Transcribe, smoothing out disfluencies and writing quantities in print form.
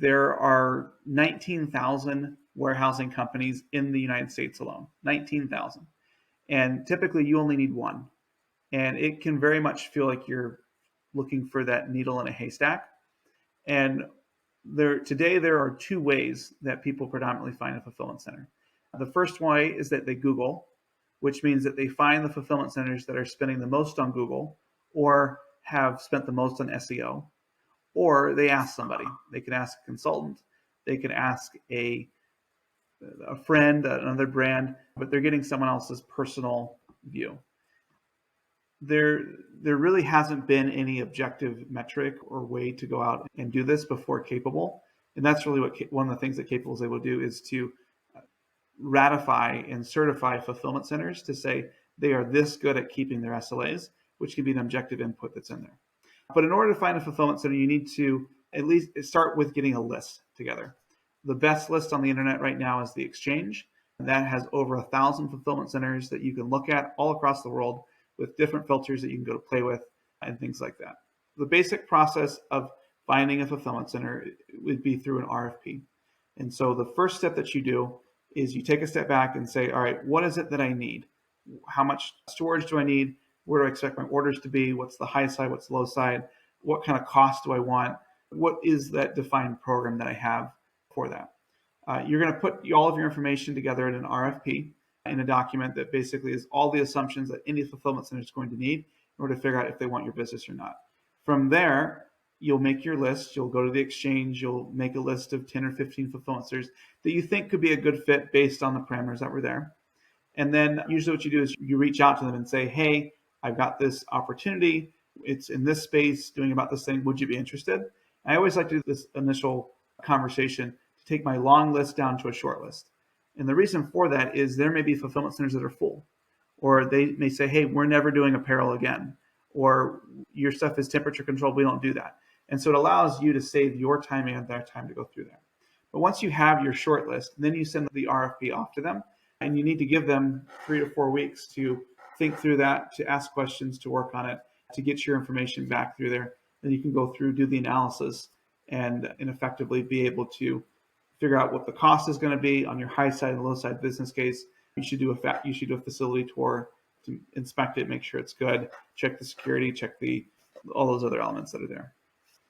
There are 19,000 warehousing companies in the United States alone, 19,000. And typically you only need one. And it can very much feel like you're looking for that needle in a haystack. And today there are two ways that people predominantly find a fulfillment center. The first way is that they Google, which means that they find the fulfillment centers that are spending the most on Google or have spent the most on SEO, or they ask somebody. They can ask a consultant, they can ask a friend, another brand, but they're getting someone else's personal view. There really hasn't been any objective metric or way to go out and do this before Capable. And that's really what one of the things that Capable is able to do, is to ratify and certify fulfillment centers to say they are this good at keeping their SLAs, which can be an objective input that's in there. But in order to find a fulfillment center, you need to at least start with getting a list together. The best list on the internet right now is The Exchange. That has over 1,000 fulfillment centers that you can look at all across the world with different filters that you can go to play with and things like that. The basic process of finding a fulfillment center would be through an RFP. And so the first step that you do is you take a step back and say, all right, what is it that I need? How much storage do I need? Where do I expect my orders to be? What's the high side? What's the low side? What kind of cost do I want? What is that defined program that I have for that? You're going to put all of your information together in an RFP, in a document that basically is all the assumptions that any fulfillment center is going to need in order to figure out if they want your business or not. From there, you'll make your list. You'll go to the Exchange. You'll make a list of 10 or 15 fulfillment centers that you think could be a good fit based on the parameters that were there. And then usually what you do is you reach out to them and say, hey, I've got this opportunity. It's in this space doing about this thing. Would you be interested? I always like to do this initial conversation to take my long list down to a short list. And the reason for that is there may be fulfillment centers that are full, or they may say, hey, we're never doing apparel again, or your stuff is temperature controlled. We don't do that. And so it allows you to save your time and their time to go through that. But once you have your short list, then you send the RFP off to them, and you need to give them 3 to 4 weeks to think through that, to ask questions, to work on it, to get your information back through there. Then you can go through, do the analysis, and effectively be able to figure out what the cost is going to be on your high side and low side business case. You should do a facility tour to inspect it, make sure it's good, check the security, check all those other elements that are there.